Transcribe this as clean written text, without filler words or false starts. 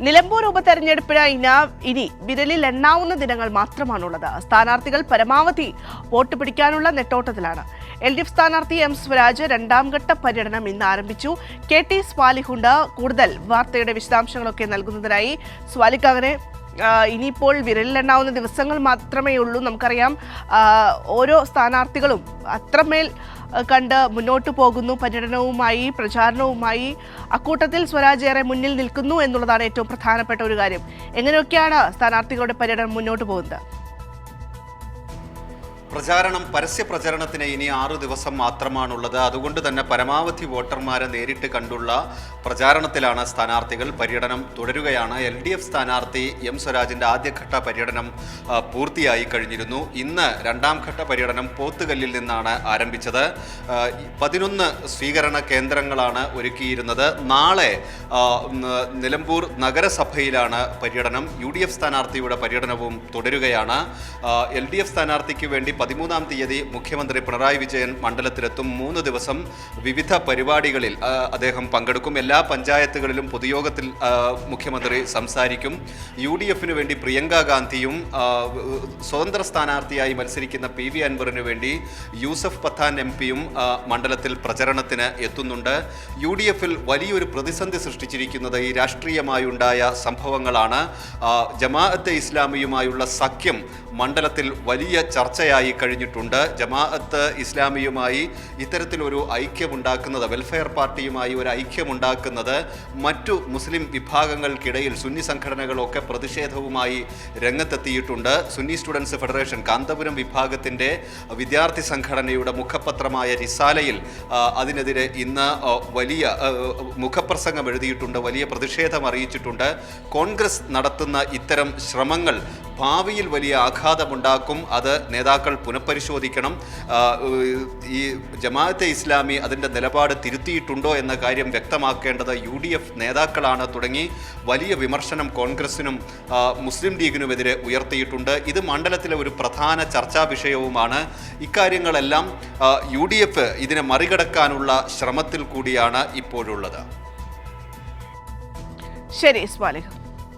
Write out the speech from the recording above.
നിലമ്പൂർ ഉപതെരഞ്ഞെടുപ്പിന് ഇനി വിരലിൽ എണ്ണാവുന്ന ദിനങ്ങൾ മാത്രമാണുള്ളത്. സ്ഥാനാർത്ഥികൾ പരമാവധി വോട്ട് പിടിക്കാനുള്ള നെട്ടോട്ടത്തിലാണ്. LDF സ്ഥാനാർത്ഥി M സ്വരാജ് രണ്ടാം ഘട്ട പര്യടനം ഇന്ന് ആരംഭിച്ചു. KT സ്വാലിഹുണ്ട് കൂടുതൽ വാർത്തയുടെ വിശദാംശങ്ങളൊക്കെ നൽകുന്നതിനായി. സ്വാലിഹ്, അങ്ങനെ ഇനിയിപ്പോൾ വിരലിലെണ്ണാവുന്ന ദിവസങ്ങൾ മാത്രമേ ഉള്ളൂ. നമുക്കറിയാം ഓരോ സ്ഥാനാർത്ഥികളും അത്രമേൽ കണ്ട് മുന്നോട്ട് പോകുന്നു, പര്യടനവുമായി പ്രചാരണവുമായി. അക്കൂട്ടത്തിൽ സ്വരാജ് ഏറെ മുന്നിൽ നിൽക്കുന്നു എന്നുള്ളതാണ് ഏറ്റവും പ്രധാനപ്പെട്ട ഒരു കാര്യം. എങ്ങനെയൊക്കെയാണ് സ്ഥാനാർത്ഥികളുടെ പര്യടനം മുന്നോട്ട് പോകുന്നത്? പരസ്യ പ്രചരണത്തിന് ഇനി 6 ദിവസം മാത്രമാണുള്ളത്. അതുകൊണ്ട് തന്നെ പരമാവധി വോട്ടർമാരെ നേരിട്ട് കണ്ടുള്ള പ്രചാരണത്തിലാണ് സ്ഥാനാർത്ഥികൾ. പര്യടനം തുടരുകയാണ്. LDF സ്ഥാനാർത്ഥി M സ്വരാജിൻ്റെ ആദ്യഘട്ട പര്യടനം പൂർത്തിയായി കഴിഞ്ഞിരുന്നു. ഇന്ന് രണ്ടാം ഘട്ട പര്യടനം പോത്തുകല്ലിൽ നിന്നാണ് ആരംഭിച്ചത്. 11 സ്വീകരണ കേന്ദ്രങ്ങളാണ് ഒരുക്കിയിരുന്നത്. നാളെ നിലമ്പൂർ നഗരസഭയിലാണ് പര്യടനം. UDF സ്ഥാനാർത്ഥിയുടെ പര്യടനവും തുടരുകയാണ്. LDF സ്ഥാനാർത്ഥിക്ക് വേണ്ടി 13-ാം തീയതി മുഖ്യമന്ത്രി പിണറായി വിജയൻ മണ്ഡലത്തിലെത്തും. 3 ദിവസം വിവിധ പരിപാടികളിൽ അദ്ദേഹം പങ്കെടുക്കും. എല്ലാ പഞ്ചായത്തുകളിലും പൊതുയോഗത്തിൽ മുഖ്യമന്ത്രി സംസാരിക്കും. UDFന് വേണ്ടി പ്രിയങ്ക ഗാന്ധിയും സ്വതന്ത്ര സ്ഥാനാർത്ഥിയായി മത്സരിക്കുന്ന PV അൻവറിന് വേണ്ടി യൂസഫ് പത്താൻ MP-യും മണ്ഡലത്തിൽ പ്രചരണത്തിന് എത്തുന്നുണ്ട്. UDFൽ വലിയൊരു പ്രതിസന്ധി സൃഷ്ടിച്ചിരിക്കുന്നത് ഈ രാഷ്ട്രീയമായുണ്ടായ സംഭവങ്ങളാണ്. ജമാഅത്തെ ഇസ്ലാമിയുമായുള്ള സഖ്യം മണ്ഡലത്തിൽ വലിയ ചർച്ചയായി കഴിഞ്ഞിട്ടുണ്ട്. ജമാഅത്ത് ഇസ്ലാമിയുമായി ഇത്തരത്തിലൊരു ഐക്യമുണ്ടാക്കുന്നത്, വെൽഫെയർ പാർട്ടിയുമായി ഒരു ഐക്യമുണ്ടാക്കുന്നത് മറ്റു മുസ്ലിം വിഭാഗങ്ങൾക്കിടയിൽ സുന്നി സംഘടനകളൊക്കെ പ്രതിഷേധവുമായി രംഗത്തെത്തിയിട്ടുണ്ട്. സുന്നി സ്റ്റുഡൻസ് ഫെഡറേഷൻ കാന്തപുരം വിഭാഗത്തിൻ്റെ വിദ്യാർത്ഥി സംഘടനയുടെ മുഖപത്രമായ റിസാലയിൽ അതിനെതിരെ ഇന്ന് വലിയ മുഖപ്രസംഗം എഴുതിയിട്ടുണ്ട്, വലിയ പ്രതിഷേധം അറിയിച്ചിട്ടുണ്ട്. കോൺഗ്രസ് നടത്തുന്ന ഇത്തരം ശ്രമങ്ങൾ ഭാവിയിൽ വലിയ ആഘാതമുണ്ടാക്കും. അത് നേതാക്കൾ പുനഃപരിശോധിക്കണം. ഈ ജമാഅത്തെ ഇസ്ലാമി അതിൻ്റെ നിലപാട് തിരുത്തിയിട്ടുണ്ടോ എന്ന കാര്യം വ്യക്തമാക്കേണ്ടത് UDF നേതാക്കളാണ്. തുടങ്ങി വലിയ വിമർശനം കോൺഗ്രസിനും മുസ്ലിം ലീഗിനുമെതിരെ ഉയർത്തിയിട്ടുണ്ട്. ഇത് മണ്ഡലത്തിലെ ഒരു പ്രധാന ചർച്ചാ വിഷയവുമാണ്. ഇക്കാര്യങ്ങളെല്ലാം UDF ഇതിനെ മറികടക്കാനുള്ള ശ്രമത്തിൽ കൂടിയാണ് ഇപ്പോഴുള്ളത്. ശരി സ്വാലിഹ്.